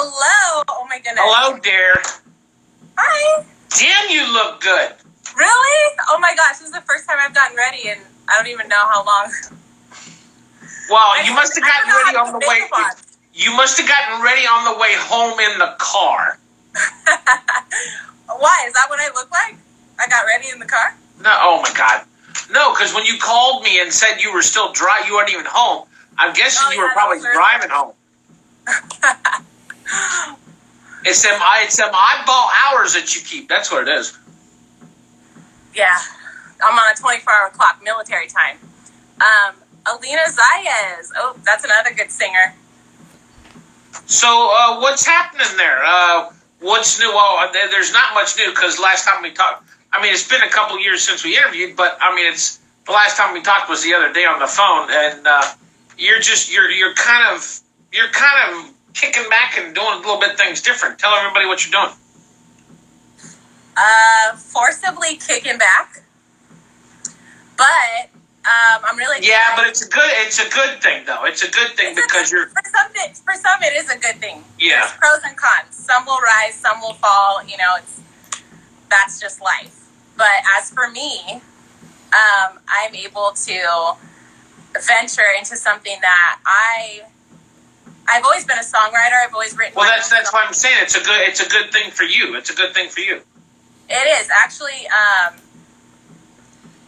Hello. Oh my goodness. Hello, dear. Hi. Damn, you look good. Really? Oh my gosh, this is the first time I've gotten ready and I don't even know how long. Well, you must have gotten ready on the way. You must have gotten ready on the way home in the car. Why? Is that what I look like? I got ready in the car? No. Oh my God. No, because when you called me and said you were still you weren't even home. I'm guessing you were probably driving home. It's them oddball hours that you keep. That's what it is. Yeah. I'm on a 24-hour clock, military time. Alina Zayas. Oh, that's another good singer. So, what's happening there? What's new? Well, there's not much new because last time we talked, I mean, it's been a couple years since we interviewed, but I mean, it's the last time we talked was the other day on the phone, and you're kind of kicking back and doing a little bit things different. Tell everybody what you're doing. Forcibly kicking back, but I'm really excited. Yeah, but it's a good thing though. It's a good thing because you're for some it is a good thing. Yeah. There's pros and cons. Some will rise, some will fall. You know, that's just life. But as for me, I'm able to venture into something that I've always been a songwriter. I've always written. Well, that's why I'm saying it's a good thing for you. It's a good thing for you. It is actually.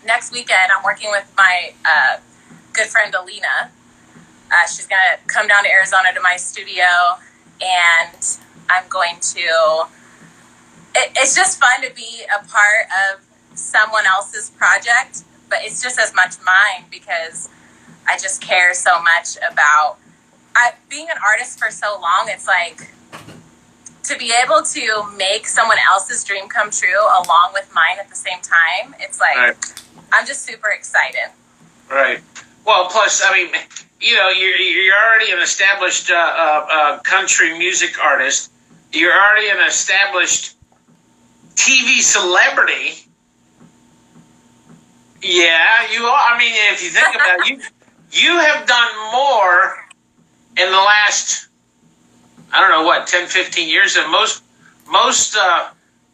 Next weekend, I'm working with my good friend Alina. She's gonna come down to Arizona to my studio, and I'm going to. It's just fun to be a part of someone else's project, but it's just as much mine because I just care so much about. Being an artist for so long, it's like to be able to make someone else's dream come true along with mine at the same time. It's like right. I'm just super excited. Right. Well, plus, I mean, you know, you're already an established country music artist. You're already an established TV celebrity. Yeah, you are. I mean, if you think about it, you have done more in the last, I don't know what, 10, 15 years than most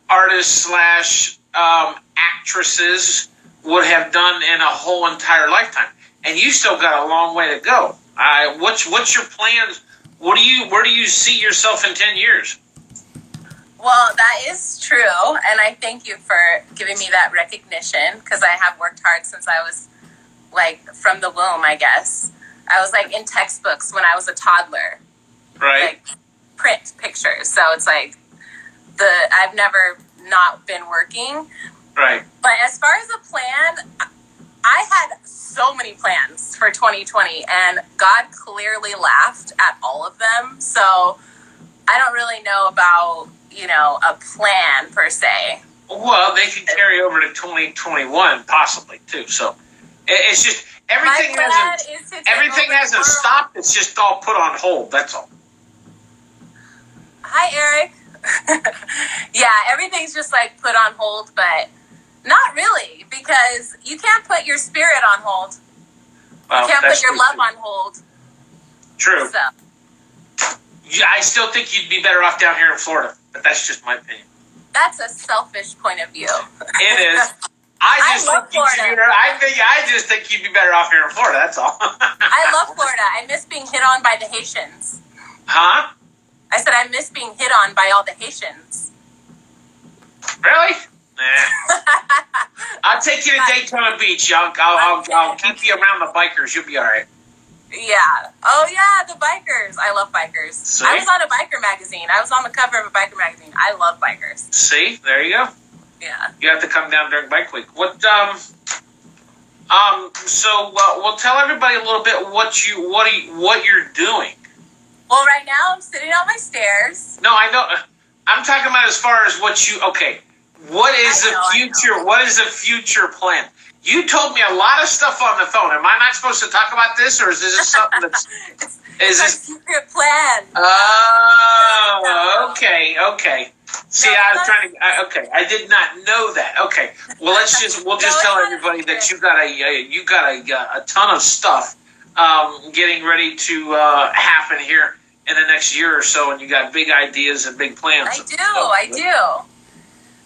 artists / actresses would have done in a whole entire lifetime. And you still got a long way to go. What's your plans? Where do you see yourself in 10 years? Well, that is true, and I thank you for giving me that recognition because I have worked hard since I was like from the womb, I guess. I was like in textbooks when I was a toddler. Right. Like print pictures. So it's like I've never not been working. Right. But as far as a plan, I had so many plans for 2020 and God clearly laughed at all of them. So I don't really know about, you know, a plan per se. Well, they could carry over to 2021 possibly too. So it's just everything hasn't stopped. It's just all put on hold. That's all. Hi, Eric. Yeah, everything's just like put on hold, but not really because you can't put your spirit on hold. Well, you can't put your love on hold. True. So. I still think you'd be better off down here in Florida, but that's just my opinion. That's a selfish point of view. It is. I love Florida. I just think you'd be better off here in Florida. That's all. I love Florida. I miss being hit on by the Haitians. Huh? I said I miss being hit on by all the Haitians. Really? Nah. I'll take you to Daytona Beach, Young. I'll keep you around the bikers. You'll be all right. Yeah. Oh, yeah, the bikers. I love bikers. See? I was on a biker magazine. I was on the cover of a biker magazine. I love bikers. See? There you go. Yeah. You have to come down during bike week. Well, tell everybody a little bit what you're doing. Well, right now I'm sitting on my stairs. No, I know. I'm talking about as far as what you. Okay, what is the future? What is the future plan? You told me a lot of stuff on the phone. Am I not supposed to talk about this, or is this something that's? It's a secret plan. Oh, okay. See, I was trying to. Okay, I did not know that. Okay, well, we'll just tell everybody that you got a ton of stuff getting ready to happen here in the next year or so, and you got big ideas and big plans. I do.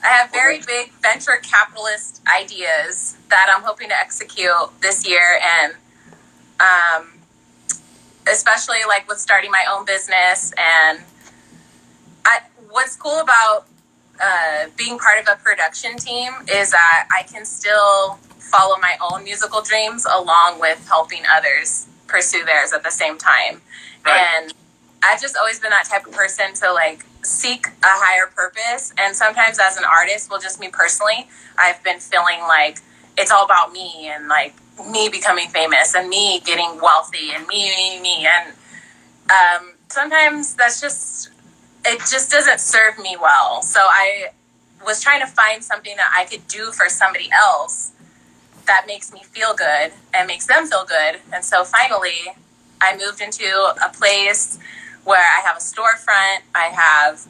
I have very big venture capitalist ideas that I'm hoping to execute this year, and especially like with starting my own business. And what's cool about being part of a production team is that I can still follow my own musical dreams along with helping others pursue theirs at the same time. Right. And I've just always been that type of person to like seek a higher purpose. And sometimes as an artist, well, just me personally, I've been feeling like it's all about me and like me becoming famous and me getting wealthy and me. And sometimes it just doesn't serve me well. So I was trying to find something that I could do for somebody else that makes me feel good and makes them feel good. And so finally, I moved into a place where I have a storefront, I have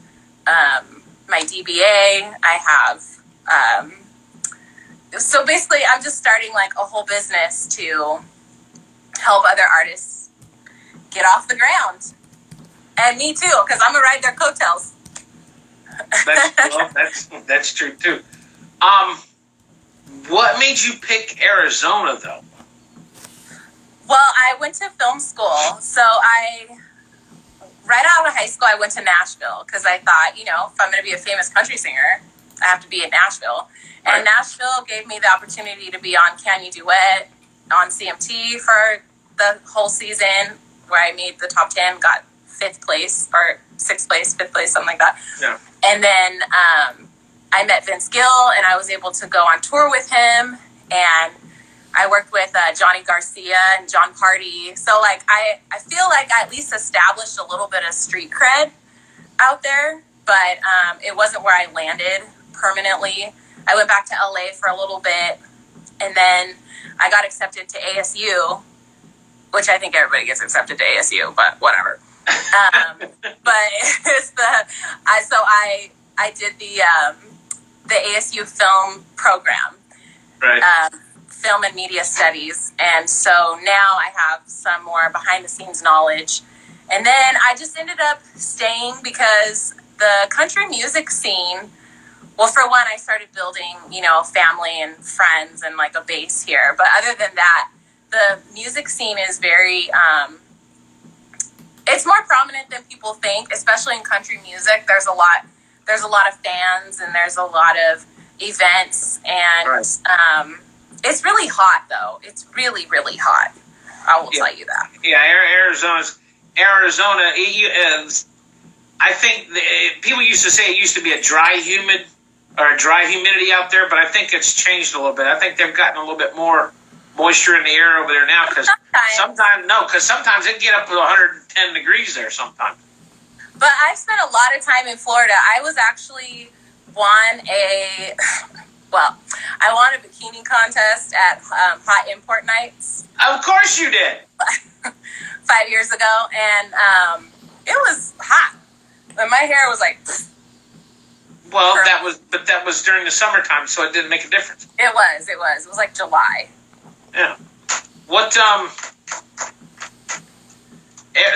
my DBA, I have... so basically, I'm just starting like a whole business to help other artists get off the ground. And me too, because I'm going to ride their coattails. That's true too. What made you pick Arizona, though? Well, I went to film school. So right out of high school, I went to Nashville because I thought, if I'm going to be a famous country singer, I have to be in Nashville. Right. And Nashville gave me the opportunity to be on Can You Duet, on CMT for the whole season, where I made the top 10, got 5th place, or 6th place, 5th place, something like that. Yeah. And then I met Vince Gill, and I was able to go on tour with him, and I worked with Johnny Garcia and John Party. So, like, I feel like I at least established a little bit of street cred out there, but it wasn't where I landed permanently. I went back to LA for a little bit, and then I got accepted to ASU, which I think everybody gets accepted to ASU, but whatever. But it's I did the ASU film program, right? Film and media studies, and so now I have some more behind the scenes knowledge. And then I just ended up staying because the country music scene. Well, for one, I started building, family and friends and like a base here. But other than that, the music scene is very, it's more prominent than people think, especially in country music. There's a lot of fans and there's a lot of events, and right. It's really hot though. It's really, really hot. I will tell you that. Yeah, Arizona. I think people used to say it used to be a dry humidity out there, but I think it's changed a little bit. I think they've gotten a little bit more moisture in the air over there now, because sometimes it get up to 110 degrees there sometimes. But I've spent a lot of time in Florida. I was actually I won a bikini contest at Hot Import Nights. Of course you did. 5 years ago, and it was hot. And my hair was like... Well, that was during the summertime, so it didn't make a difference. It was. It was like July. Yeah. What?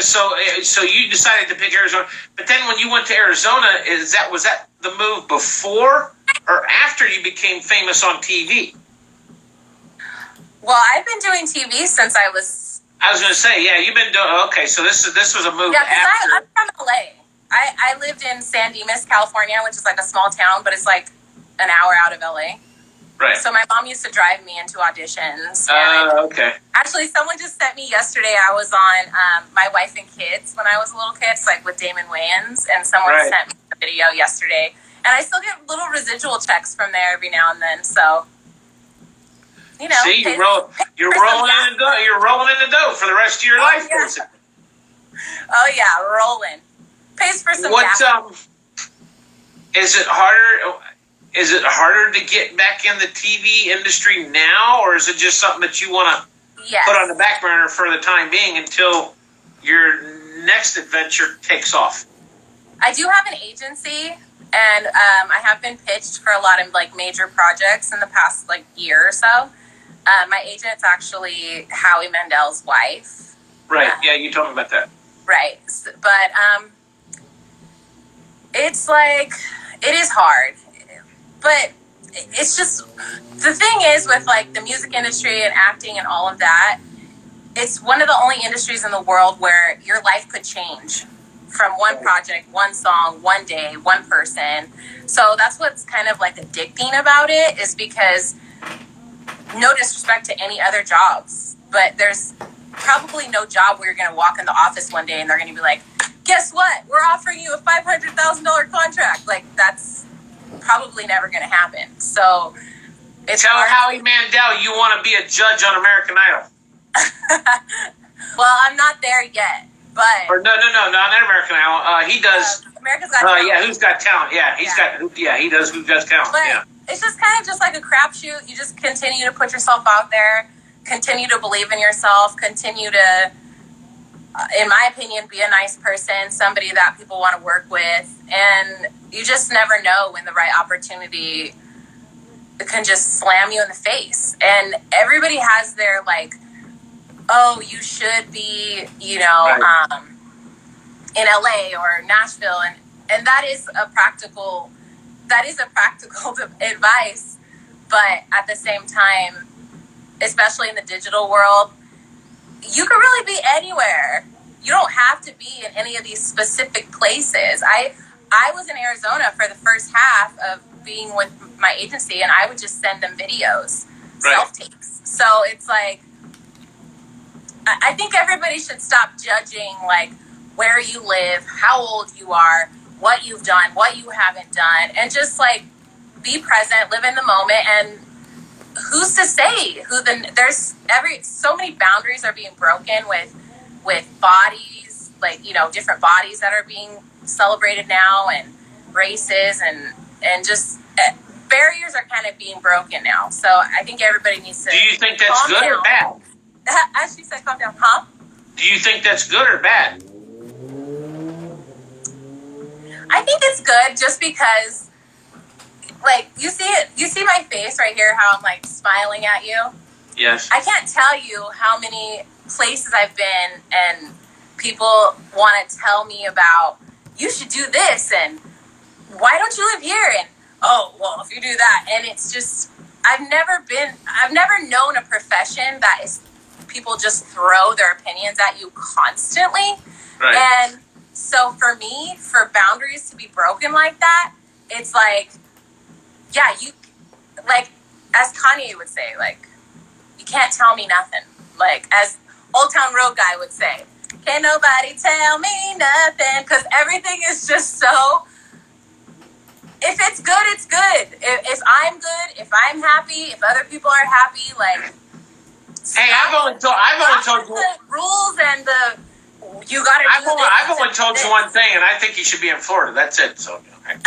So you decided to pick Arizona, but then when you went to Arizona, was that the move before or after you became famous on TV? Well, I've been doing TV since I was going to say, yeah, you've been doing. Okay, so this was a move after. Yeah, I'm from LA. I lived in San Dimas, California, which is like a small town, but it's like an hour out of LA. Right. So my mom used to drive me into auditions. Okay. Actually, someone just sent me yesterday. I was on My Wife and Kids when I was a little kid, it's like with Damon Wayans, and someone sent me a video yesterday. And I still get little residual checks from there every now and then. So, see, you're rolling in the dough for the rest of your life. Yeah. Oh yeah, rolling. Pays for some gas. Is it harder? Is it harder to get back in the TV industry now, or is it just something that you want to put on the back burner for the time being until your next adventure takes off? I do have an agency, and I have been pitched for a lot of like major projects in the past like year or so. My agent's actually Howie Mandel's wife. Right. Yeah, you told me about that. Right. But it's like, it is hard. But it's just, the thing is with like the music industry and acting and all of that, it's one of the only industries in the world where your life could change from one project, one song, one day, one person. So that's what's kind of like addicting about it, is because, no disrespect to any other jobs, but there's probably no job where you're going to walk in the office one day and they're going to be like, guess what? We're offering you a $500,000 contract. Like, that's probably never going to happen. So it's Tell hard. Howie Mandel you want to be a judge on American Idol. Well, I'm not there yet, but... Or no, not American Idol. He does... America's Got Talent. Yeah, Who's Got Talent. Yeah, he does Who's Got Talent. But yeah. It's just kind of just like a crapshoot. You just continue to put yourself out there, continue to believe in yourself, continue to, in my opinion, be a nice person, somebody that people want to work with, and you just never know when the right opportunity can just slam you in the face. And everybody has their, like, oh, you should be, Right. In LA or Nashville, and that is a practical advice. But at the same time, especially in the digital world, you can really be anywhere. You don't have to be in any of these specific places. I was in Arizona for the first half of being with my agency, and I would just send them videos, Right. self-tapes. So it's like, I think everybody should stop judging, like, where you live, how old you are, what you've done, what you haven't done, and just, like, be present, live in the moment. And who's to say there's so many boundaries are being broken with bodies, like, different bodies that are being celebrated now, and races, and just barriers are kind of being broken now. So I think everybody needs to. Do you think that's good or bad? As she said, calm down, huh? Do you think that's good or bad? I think it's good, just because, like, you see my face right here, how I'm, like, smiling at you. Yes. I can't tell you how many places I've been, and people want to tell me about, you should do this, and why don't you live here, and oh, well, if you do that. And it's just, I've never known a profession that is, people just throw their opinions at you constantly. Right. And so for me, for boundaries to be broken like that, it's like, yeah, you, like, as Kanye would say, like, you can't tell me nothing. Like, as Old Town Road guy would say, can't nobody tell me nothing, because everything is just so, if it's good, it's good. If I'm good, if I'm happy, if other people are happy, like, hey, I've only told you the rules and the, you gotta do this. I've only told you one thing, and I think you should be in Florida. That's it. So, okay.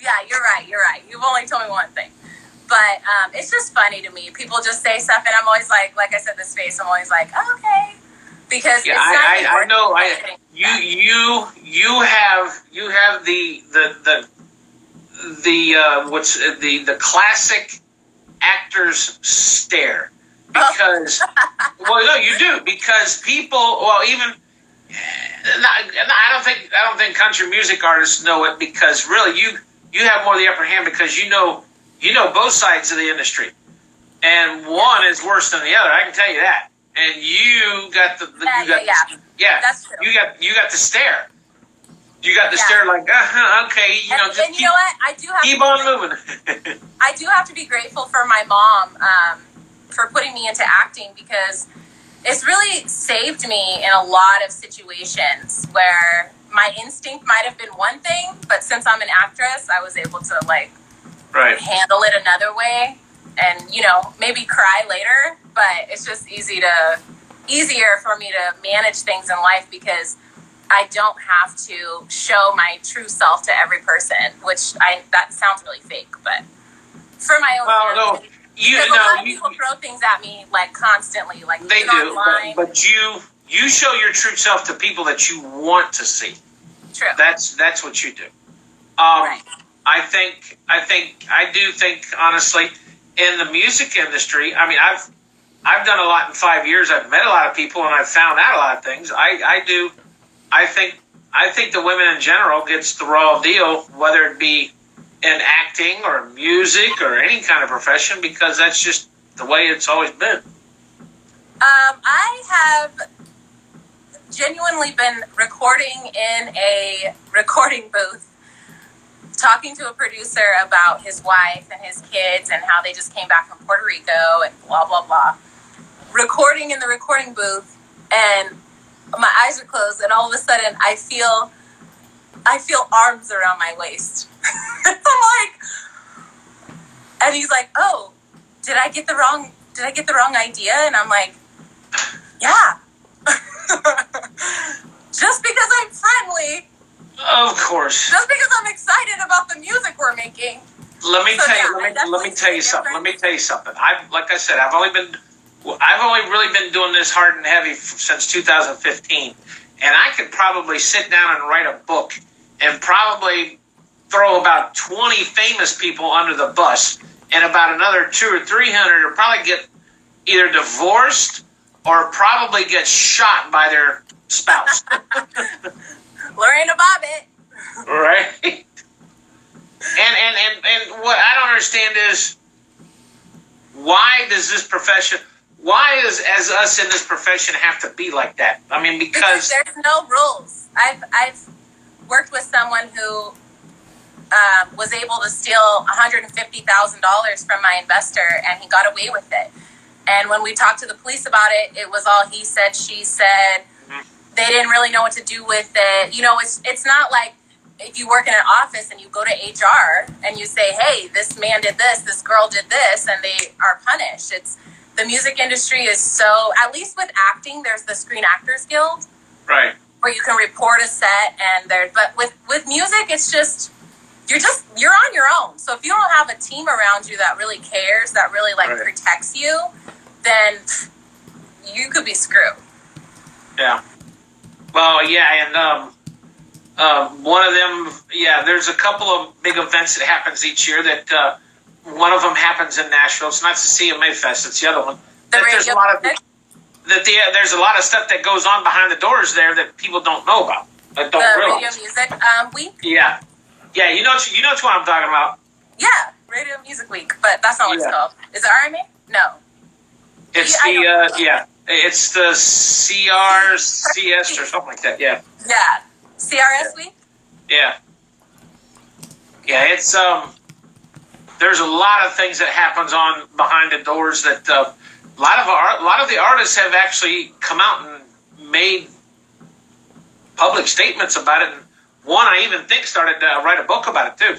Yeah, you're right. You've only told me one thing. But it's just funny to me. People just say stuff, and I'm always like I said, this face, I'm always like, oh, okay. Because yeah, it's not I know. You have the classic actor's stare, because well, no, you do, because people, well, even I don't think country music artists know it, because really you have more of the upper hand, because you know both sides of the industry, and one is worse than the other. I can tell you that. And you got that's true. You got the stare. You got the stare, like, okay, and you know what? I do have keep to on moving. I do have to be grateful for my mom for putting me into acting, because it's really saved me in a lot of situations where my instinct might have been one thing, but since I'm an actress, I was able to, like, right, handle it another way, and maybe cry later. But it's just easier for me to manage things in life, because I don't have to show my true self to every person, which that sounds really fake, but for my own no, because a lot of people throw things at me, like, constantly, like, they do, online. but you show your true self to people that you want to see. True. That's what you do. Right. I do think, honestly, in the music industry, I mean, I've done a lot in 5 years. I've met a lot of people, and I've found out a lot of things. I do I think the women in general gets the raw deal, whether it be in acting or music or any kind of profession, because that's just the way it's always been. I have genuinely been recording in a recording booth, talking to a producer about his wife and his kids and how they just came back from Puerto Rico and blah, blah, blah. Recording in the recording booth, and my eyes are closed, and all of a sudden I feel arms around my waist. I'm like, and he's like, "Oh, did I get the wrong idea?" And I'm like, "Yeah." Just because I'm friendly. Of course. Just because I'm excited about the music we're making. Let me tell you something. I've only really been doing this hard and heavy since 2015, and I could probably sit down and write a book and probably throw about 20 famous people under the bus, and about another 200 or 300 will probably get either divorced or probably get shot by their spouse. Lorena Bobbitt. Right? And what I don't understand is, why does us in this profession have to be like that? I mean, because there's no rules. I've worked with someone who was able to steal $150,000 from my investor, and he got away with it. And when we talked to the police about it, it was all he said, she said. They didn't really know what to do with it. You know, it's not like if you work in an office and you go to HR and you say, "Hey, this man did this girl did this," and they are punished. It's the music industry is so, at least with acting, there's the Screen Actors Guild, right, where you can report a set, and but with music, it's just you're on your own. So if you don't have a team around you that really cares, that really protects you, then you could be screwed. Yeah. Well, yeah, and one of them, there's a couple of big events that happens each year. That one of them happens in Nashville. It's not the CMA Fest; it's the other one. There's a lot of stuff that goes on behind the doors there that people don't know about. Don't realize. Radio Music Week. Yeah, you know what I'm talking about. Yeah, Radio Music Week, but that's not what it's called. Is it RMA? No. It's It's the CRCS or something like that. Yeah. Yeah. CRS Week. Yeah. Yeah. It's There's a lot of things that happens on behind the doors that a lot of the artists have actually come out and made public statements about it. And one I even think started to write a book about it too.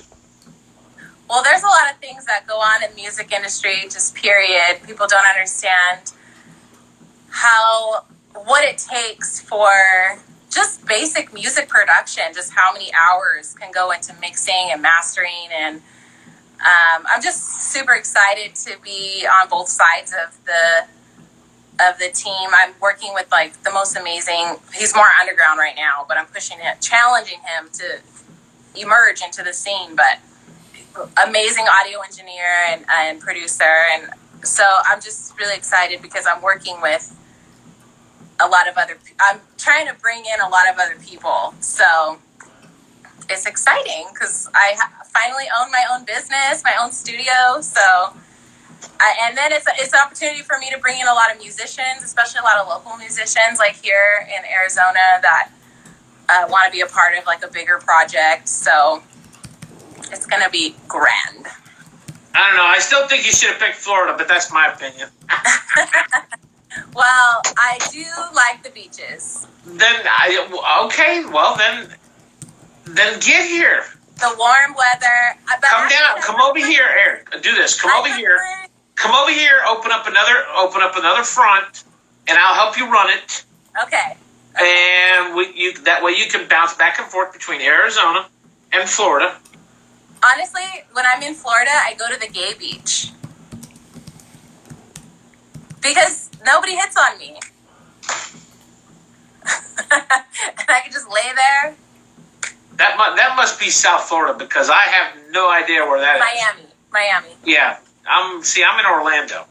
Well, there's a lot of things that go on in the music industry, just period. People don't understand what it takes for just basic music production, just how many hours can go into mixing and mastering. And I'm just super excited to be on both sides of the team. I'm working with the most amazing, he's more underground right now, but I'm pushing it, challenging him to emerge into the scene, but amazing audio engineer and producer. And so I'm just really excited because I'm working with I'm trying to bring in a lot of other people. So it's exciting because I finally own my own business, my own studio. So, and then it's an opportunity for me to bring in a lot of musicians, especially a lot of local musicians like here in Arizona that want to be a part of a bigger project. So it's going to be grand. I don't know. I still think you should have picked Florida, but that's my opinion. Well, I do like the beaches. Then get here. The warm weather. Come down. Come over here, Eric. Do this. Come over here. Come over here. Open up another front, and I'll help you run it. Okay. And that way you can bounce back and forth between Arizona and Florida. Honestly, when I'm in Florida, I go to the gay beach. Because nobody hits on me. And I can just lay there. That must be South Florida because I have no idea where that is. Miami. Yeah. I'm in Orlando.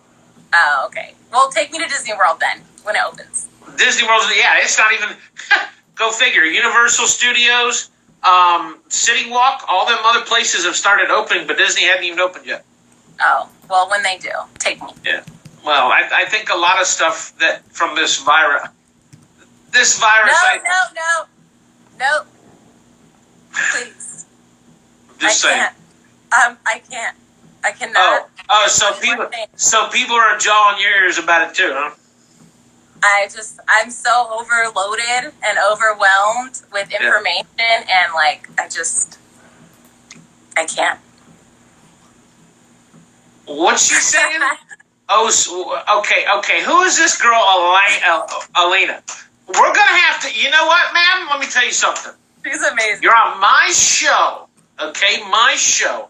Oh, okay. Well, take me to Disney World then when it opens. Disney World, yeah, it's not even Go figure. Universal Studios, City Walk, all them other places have started opening, but Disney hadn't even opened yet. Oh, well, when they do, take me. Yeah. Well, I think a lot of stuff that from this virus. No. Please. Just saying. I can't. I cannot. So people are jawing your ears about it too, huh? I'm so overloaded and overwhelmed with information, and like, I can't. What's she saying? Okay. Who is this girl, Alina? We're gonna have to. You know what, ma'am? Let me tell you something. She's amazing. You're on my show, okay? My show,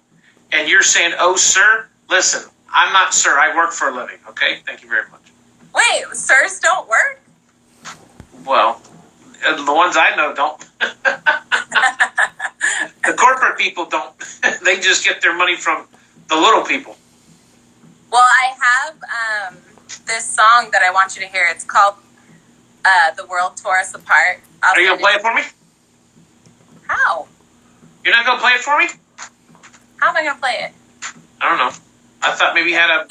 and you're saying, "Oh, sir, listen, I'm not sir. I work for a living." Okay, thank you very much. Wait, sirs don't work? Well, the ones I know don't. The corporate people don't. They just get their money from the little people. Well, I have this song that I want you to hear. It's called "The World Tore Us Apart." Are you gonna play it for me? How? You're not gonna play it for me? How am I gonna play it? I don't know. I thought maybe you had a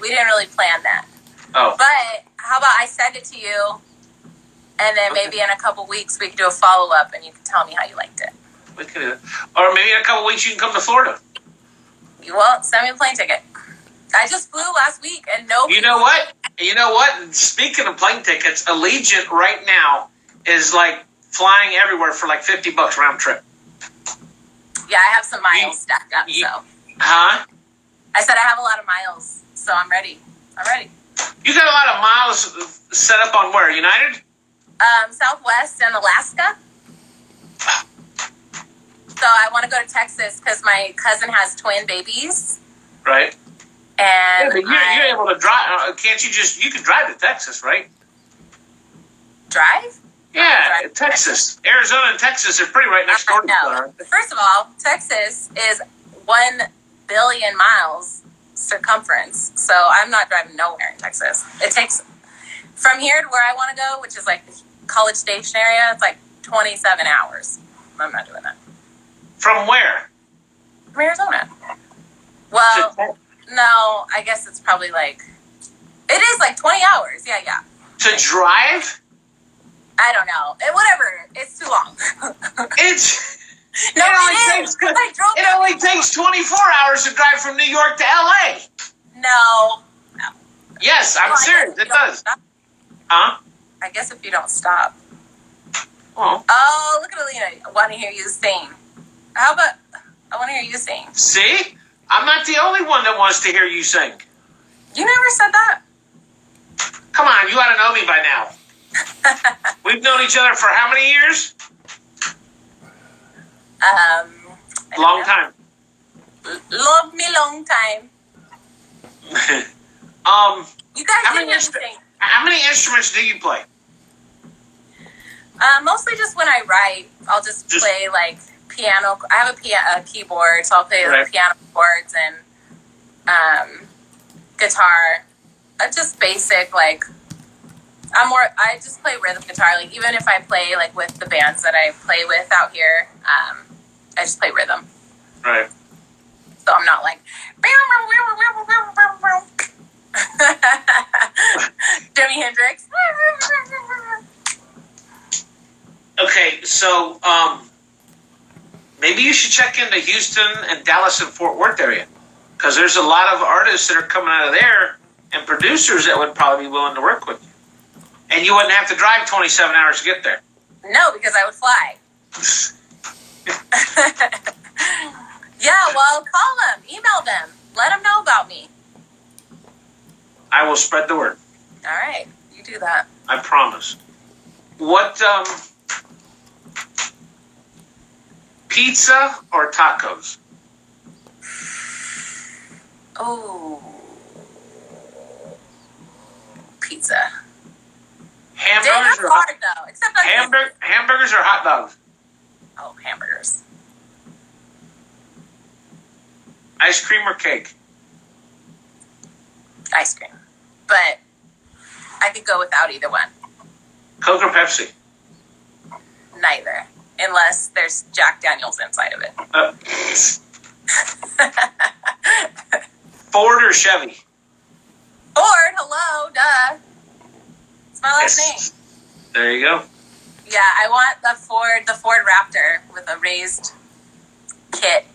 we didn't really plan that. Oh. But how about I send it to you, and then maybe in a couple weeks we can do a follow up, and you can tell me how you liked it. We could do that. Or maybe in a couple weeks you can come to Florida. Well, send me a plane ticket. I just flew last week, and You know what? Speaking of plane tickets, Allegiant right now is like flying everywhere for like $50 round trip. Yeah, I have some miles stacked up. Huh? I said I have a lot of miles, so I'm ready. You got a lot of miles set up on where? United? Southwest and Alaska. So I want to go to Texas because my cousin has twin babies. Right. And but you're able to drive. Can't you you can drive to Texas, right? Drive? Yeah, Texas. Arizona and Texas are pretty right next door to each other. First of all, Texas is 1 billion miles circumference, so I'm not driving nowhere in Texas. It takes from here to where I want to go, which is like the College Station area. It's like 27 hours. I'm not doing that. From where? From Arizona. Well, no, I guess it's probably it is like 20 hours. Yeah. To drive? I don't know. Whatever. It's too long. It only takes 24 hours to drive from New York to LA. No. Yes, I'm serious. It does. Huh? I guess if you don't stop. Oh, look at Alina. I want to hear you sing. How about I want to hear you sing? See? I'm not the only one that wants to hear you sing. You never said that. Come on, you ought to know me by now. We've known each other for how many years? Long time. Love me long time. You guys didn't hear me sing. How many instruments do you play? Mostly just when I write, I'll just play piano. I have a keyboard, so I'll play piano chords and guitar. Just basic I just play rhythm guitar. Even if I play with the bands that I play with out here, I just play rhythm. Right. So I'm not Jimi Hendrix. Okay, so maybe you should check into Houston and Dallas and Fort Worth area, because there's a lot of artists that are coming out of there and producers that would probably be willing to work with you. And you wouldn't have to drive 27 hours to get there. No, because I would fly. Yeah, well, call them, email them, let them know about me. I will spread the word. All right, you do that. I promise. What, pizza or tacos? Oh, pizza. Hamburgers or hard though, except hamburgers or hot dogs? Oh, hamburgers. Ice cream or cake? Ice cream, but I could go without either one. Coke or Pepsi? Neither, unless there's Jack Daniels inside of it. Ford or Chevy? Ford, hello, duh. It's my last name. There you go. Yeah, I want the Ford Raptor with a raised kit.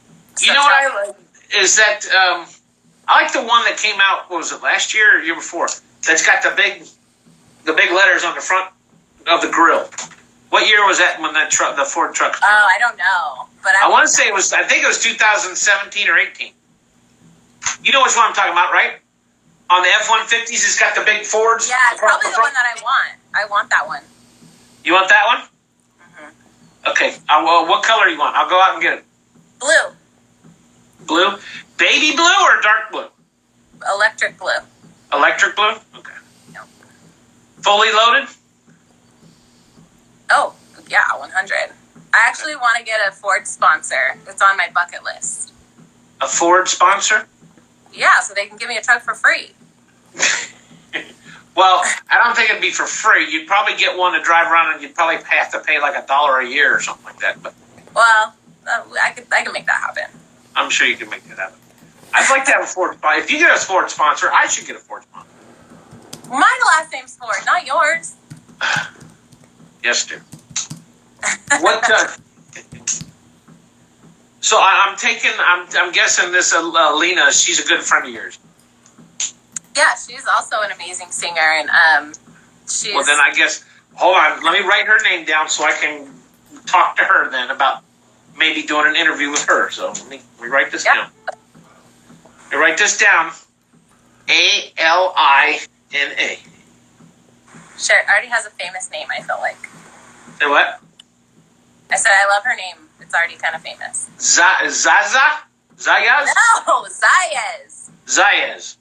You know what I like is that I like the one that came out. What was it, last year or year before? That's got the big letters on the front of the grill. What year was that when that truck, the Ford truck? Oh, I don't know, but I want to say it was. I think it was 2017 or 18. You know which one I'm talking about, right? On the F-150s, it's got the big Fords. Yeah, it's probably the one that I want. I want that one. You want that one? Mm-hmm. Okay. What color do you want? I'll go out and get it. Blue. Blue? Baby blue or dark blue? Electric blue. Electric blue? Okay. No. Fully loaded? Oh, yeah, 100. I actually want to get a Ford sponsor. It's on my bucket list. A Ford sponsor? Yeah, so they can give me a truck for free. Well, I don't think it'd be for free. You'd probably get one to drive around, and you'd probably have to pay like $1 a year or something like that. But well, I can make that happen. I'm sure you can make that happen. I'd like to have a Ford sponsor. If you get a Ford sponsor, I should get a Ford sponsor. My last name's Ford, not yours. Yes, dear. What? So I'm guessing this Lena. She's a good friend of yours. Yeah, she's also an amazing singer, and she's. Well, then I guess. Hold on. Let me write her name down so I can talk to her then about maybe doing an interview with her. So let me write this down. Let me write this down. Alina. She already has a famous name, I feel like. Say what? I said I love her name. It's already kind of famous. Zaza? Zayas? No, Zayas. Zayas.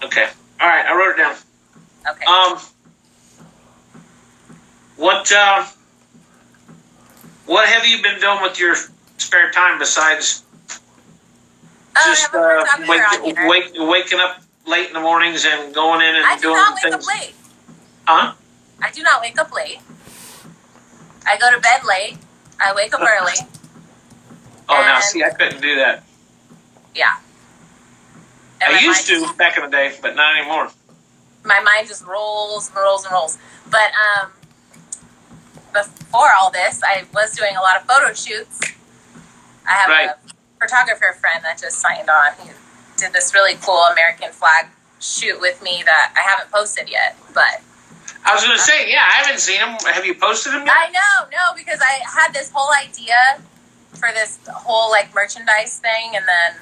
Okay. All right. I wrote it down. Okay. What have you been doing with your spare time besides just waking up late in the mornings and going in and doing things? I do not wake up late. Huh? I do not wake up late. I go to bed late. I wake up early. Oh, now see, I couldn't do that. Yeah. And I used to back in the day, but not anymore. My mind just rolls and rolls and rolls. But before all this, I was doing a lot of photo shoots. I have a photographer friend that just signed on. He did this really cool American flag shoot with me that I haven't posted yet, but. I was going to say, yeah, I haven't seen him. Have you posted him yet? I know, no, because I had this whole idea for this whole, like, merchandise thing, and then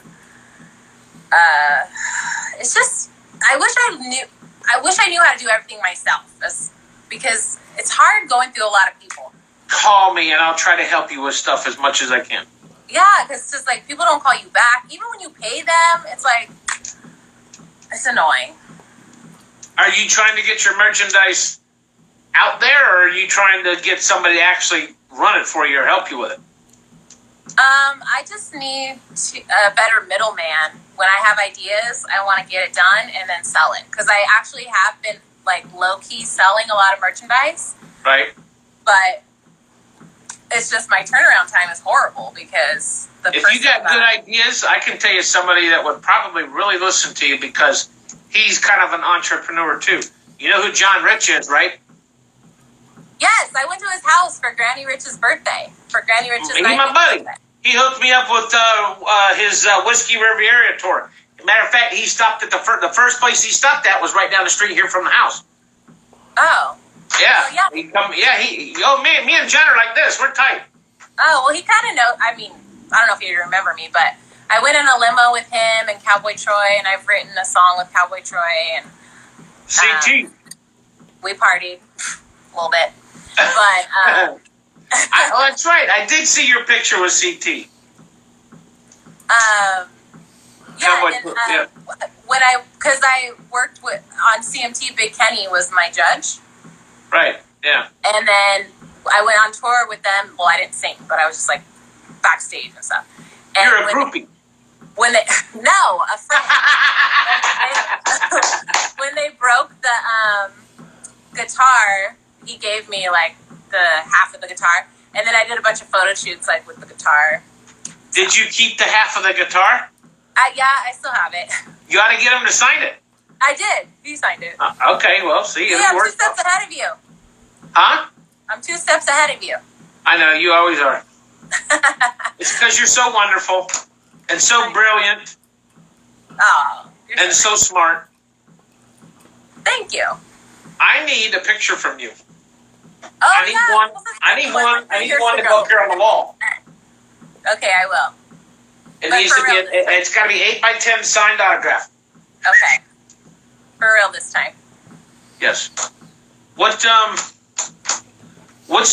it's just, I wish I knew how to do everything myself, because it's hard going through a lot of people. Call me, and I'll try to help you with stuff as much as I can. Yeah, because it's just, like, people don't call you back. Even when you pay them, it's, like, it's annoying. Are you trying to get your merchandise out there, or are you trying to get somebody to actually run it for you or help you with it? I just need a better middleman. When I have ideas, I want to get it done and then sell it. Because I actually have been, like, low-key selling a lot of merchandise. Right. But it's just my turnaround time is horrible because if you got good ideas, I can tell you somebody that would probably really listen to you because he's kind of an entrepreneur too. You know who John Rich is, right? Yes, I went to his house for Granny Rich's birthday. For Granny Rich's He's my buddy. Birthday. He hooked me up with his Whiskey Riviera tour. Matter of fact, he stopped at the first place he stopped at was right down the street here from the house. Oh. Yeah. Oh, yeah. Me and John are like this. We're tight. Oh, well, he kind of knows. I mean, I don't know if you remember me, but I went in a limo with him and Cowboy Troy, and I've written a song with Cowboy Troy, and CT. We partied a little bit, but that's right. I did see your picture with CT. Because I worked on CMT, Big Kenny was my judge. Right. Yeah. And then I went on tour with them. Well, I didn't sing, but I was just like backstage and stuff. And you're a groupie. A friend. When they broke the guitar, he gave me like the half of the guitar. And then I did a bunch of photo shoots like with the guitar. Did you keep the half of the guitar? Yeah, I still have it. You ought to get him to sign it. I did. He signed it. Okay, well, see, Yeah, I'm 2 steps ahead of you. Huh? I'm 2 steps ahead of you. I know, you always are. It's because you're so wonderful and so brilliant and so smart. Thank you. I need a picture from you. Oh, I need one. I need one to go up here on the wall. Okay, I will. It needs to be. It's got to be 8x10 signed autograph. Okay. For real this time. Yes. What's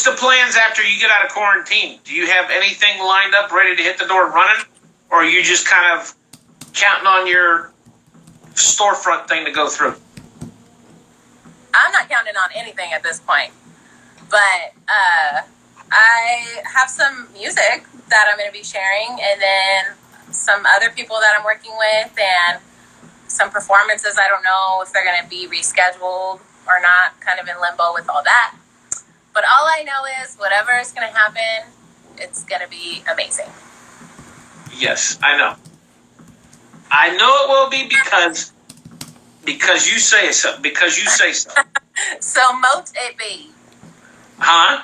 the plans after you get out of quarantine? Do you have anything lined up, ready to hit the door running, or are you just kind of counting on your storefront thing to go through? I'm not counting on anything at this point, but I have some music that I'm going to be sharing, and then some other people that I'm working with, and some performances. I don't know if they're going to be rescheduled or not, kind of in limbo with all that. But all I know is whatever is going to happen, it's going to be amazing. Yes, I know. I know it will be because you say so. Because you say so. So mote it be. Huh?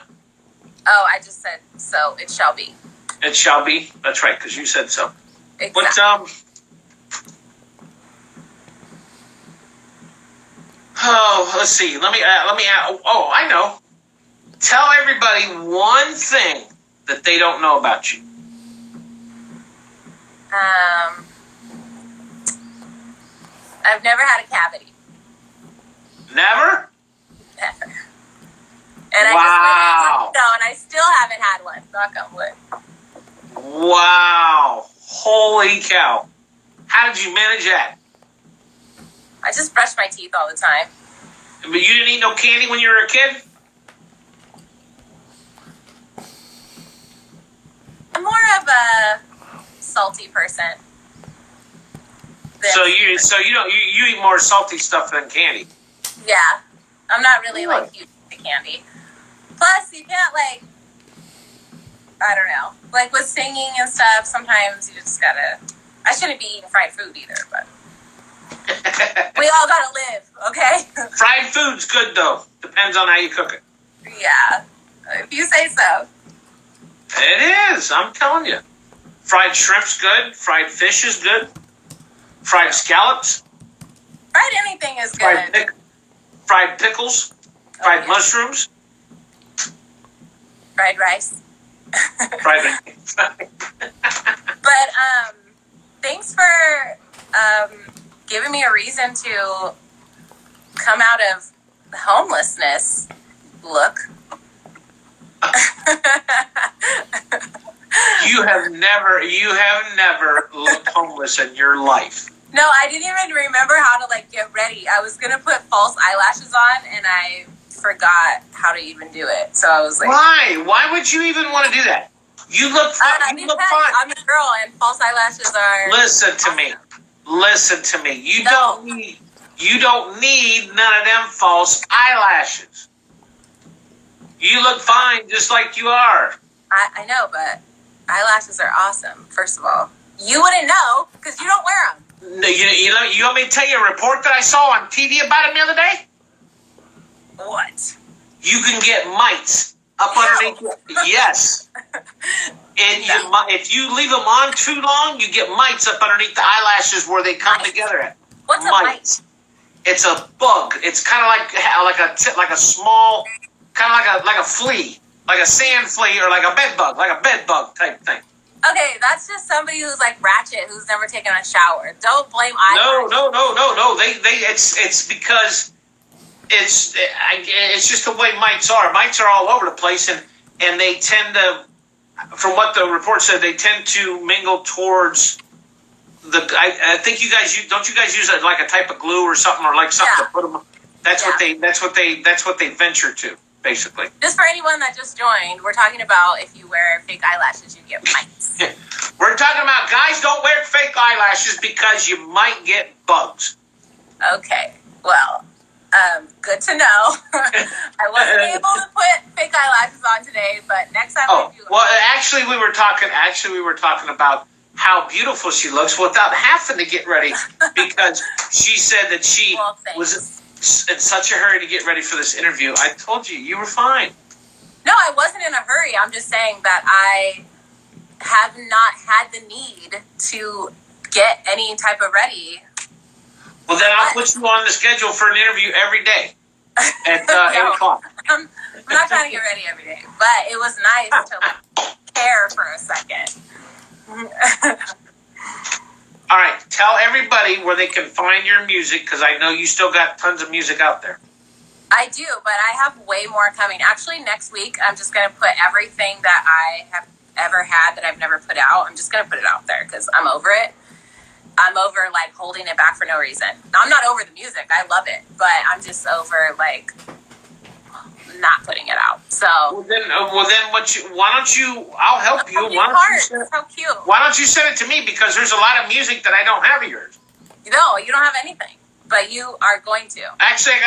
Oh, I just said so. It shall be. It shall be. That's right, because you said so. Exactly. Let's see. Let me. Oh, I know. Tell everybody one thing that they don't know about you. I've never had a cavity. Never? Never. And wow. And I still haven't had one. Knock on wood. Wow. Holy cow. How did you manage that? I just brush my teeth all the time. But you didn't eat no candy when you were a kid? I'm more of a salty person. So you eat more salty stuff than candy. Yeah. I'm not really like huge into candy. Plus you can't I don't know. Like with singing and stuff, sometimes you just gotta I shouldn't be eating fried food either, but we all gotta live, okay? Fried food's good though. Depends on how you cook it. Yeah. If you say so. It is, I'm telling you. Fried shrimp's good. Fried fish is good. Fried scallops. Fried anything is good. Fried pickles. Fried mushrooms. Fried rice. Fried rice. But thanks for giving me a reason to come out of homelessness look. You have never looked homeless in your life. No, I didn't even remember how to get ready. I was gonna put false eyelashes on, and I forgot how to even do it. So I was like, "Why? Why would you even want to do that? You look fine. You look fine. I'm a girl, and false eyelashes are." Listen to me. Listen to me. You don't need none of them false eyelashes. You look fine just like you are. I know, but eyelashes are awesome. First of all, you wouldn't know because you don't wear them. No, you want me to tell you a report that I saw on TV about it the other day? What? You can get mites up underneath. Yes. And if you leave them on too long, you get mites up underneath the eyelashes where they come together. What's a mite? It's a bug. It's kind of like a small, kind of like a flea, like a sand flea or like a bed bug type thing. Okay, that's just somebody who's ratchet, who's never taken a shower. Don't blame eyelashes. No. It's because it's just the way mites are. Mites are all over the place, and they tend to, from what the report said, they tend to mingle towards the. I think you guys use like a type of glue or something, or like something to put them. That's what they venture to. Basically. Just for anyone that just joined, we're talking about if you wear fake eyelashes, you get mites. We're talking about guys don't wear fake eyelashes because you might get bugs. Okay. Well, Good to know. I wasn't able to put fake eyelashes on today, but next time I do. Well, actually, we were talking about how beautiful she looks without having to get ready, because she said that she was in such a hurry to get ready for this interview. I told you were fine. No, I wasn't in a hurry. I'm just saying that I have not had the need to get any type of ready. Well, then I'll put you on the schedule for an interview every day at 8 o'clock. I'm not trying to get ready every day, but it was nice to care for a second. All right, tell everybody where they can find your music, because I know you still got tons of music out there. I do, but I have way more coming. Actually, next week, I'm just going to put everything that I have ever had that I've never put out. I'm just going to put it out there because I'm over it. I'm over, like, holding it back for no reason. I'm not over the music. I love it. But I'm just over, like, not putting it out. So. Well, then why don't you, I'll help you. So cute. Why don't you send it to me? Because there's a lot of music that I don't have of yours. No, you don't have anything. But you are going to. Actually, I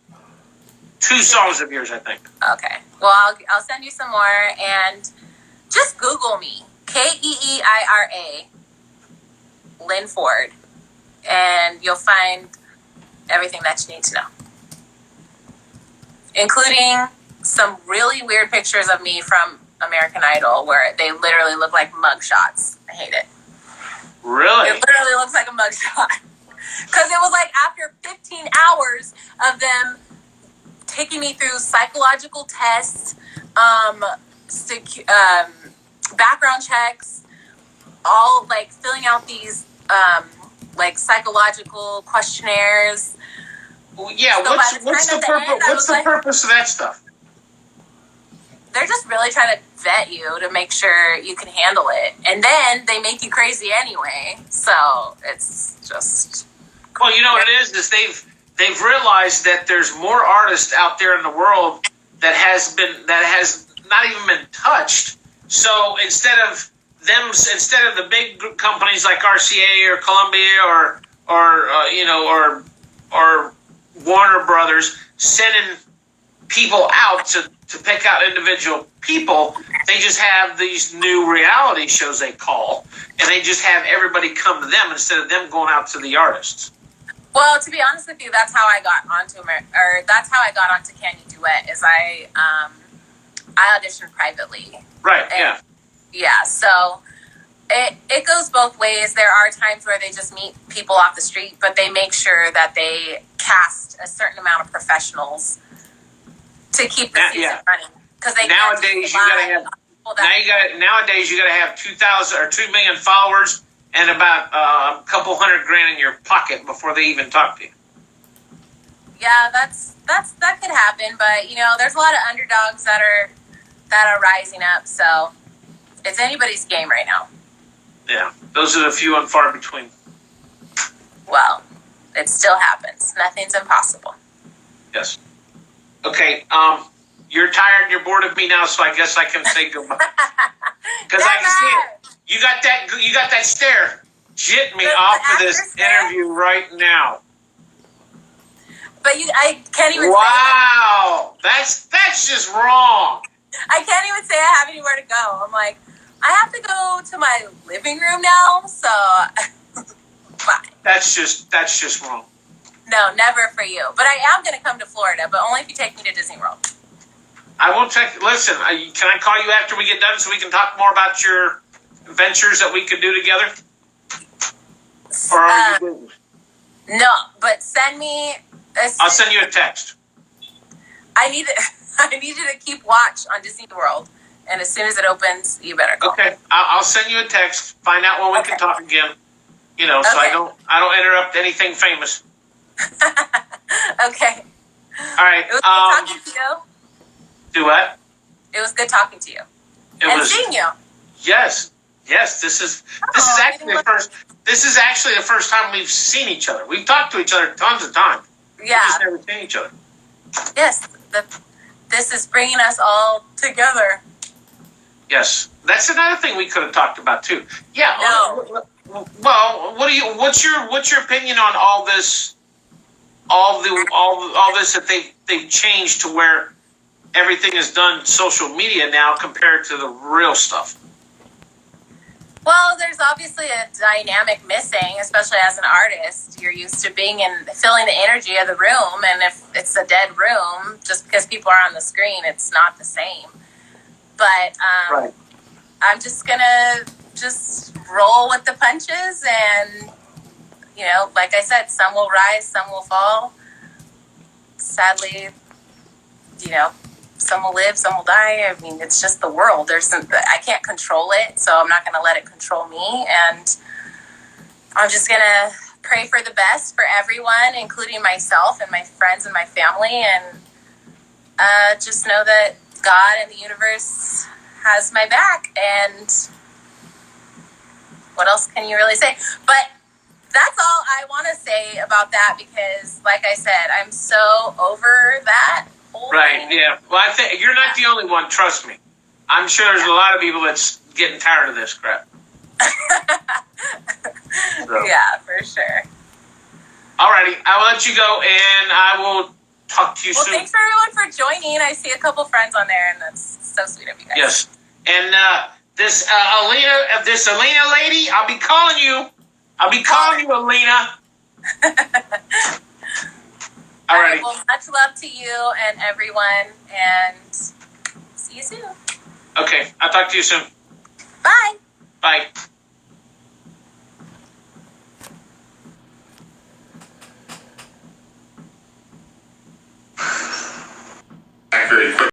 got 2 songs of yours, I think. Okay. Well, I'll send you some more. And just Google me. Keeira Lyn Ford, and you'll find everything that you need to know, including some really weird pictures of me from American Idol where they literally look like mugshots. I hate it. Really? It literally looks like a mugshot. Because it was like after 15 hours of them taking me through psychological tests, background checks, all like filling out these like psychological questionnaires. Well, yeah, so what's the purpose of that stuff? They're just really trying to vet you to make sure you can handle it, and then they make you crazy anyway. So it's just. Well, you know what it is they've realized that there's more artists out there in the world that has not even been touched. So instead of the big companies like RCA or Columbia or Warner Brothers sending people out to pick out individual people, they just have these new reality shows they call, and they just have everybody come to them instead of them going out to the artists. Well, to be honest with you, that's how I got onto Can You Duet. Is I auditioned privately. Right. And, yeah. So it goes both ways. There are times where they just meet people off the street, but they make sure that they cast a certain amount of professionals to keep the season running. Because nowadays you gotta have 2,000 or 2 million followers and about a couple $100,000 in your pocket before they even talk to you. Yeah, that could happen, but there's a lot of underdogs that are rising up, so it's anybody's game right now. Yeah, those are the few and far between. Well, it still happens. Nothing's impossible. Yes. Okay. You're tired. You're bored of me now, so I guess I can say goodbye. Because I can see it. You got that stare. Jit me off of this interview right now. But I can't even. Wow, that's just wrong. I can't even say I have anywhere to go. I'm like, I have to go to my living room now, so bye. That's just wrong. No, never for you. But I am going to come to Florida, but only if you take me to Disney World. I won't take. Listen, can I call you after we get done so we can talk more about your ventures that we could do together? Or are you busy? No, but send me. I'll send you a text. I need you to keep watch on Disney World, and as soon as it opens, you better call. Okay, I'll send you a text. Find out when we can talk again. So I don't interrupt anything famous. Okay. All right. It was good talking to you. Do what? It was good talking to you. Seeing you. Yes. This is actually the first time we've seen each other. We've talked to each other tons of times. Yeah. We've just never seen each other. Yes. This is bringing us all together. Yes. That's another thing we could have talked about too. Yeah. No. Well, what's your opinion on all this all this that they've changed to where everything is done social media now compared to the real stuff. Well, there's obviously a dynamic missing, especially as an artist. You're used to being in feeling the energy of the room, and if it's a dead room, just because people are on the screen, it's not the same. But Right. I'm just gonna just roll with the punches, and like I said, some will rise, some will fall. Sadly, some will live, some will die. I mean, it's just the world. I can't control it, so I'm not going to let it control me. And I'm just going to pray for the best for everyone, including myself and my friends and my family, and just know that God and the universe has my back. And what else can you really say? But that's all I want to say about that, because, like I said, I'm so over that. Right, yeah. Well, I think you're not the only one, trust me. I'm sure there's a lot of people that's getting tired of this crap. So. Yeah, for sure. Alrighty, I will let you go, and I will talk to you soon. Well, thanks for everyone for joining. I see a couple friends on there, and that's so sweet of you guys. Yes. And this Alina lady, I'll be calling you. I'll be calling you, Alina. All right, well, much love to you and everyone, and see you soon. Okay, I'll talk to you soon. Bye. Bye.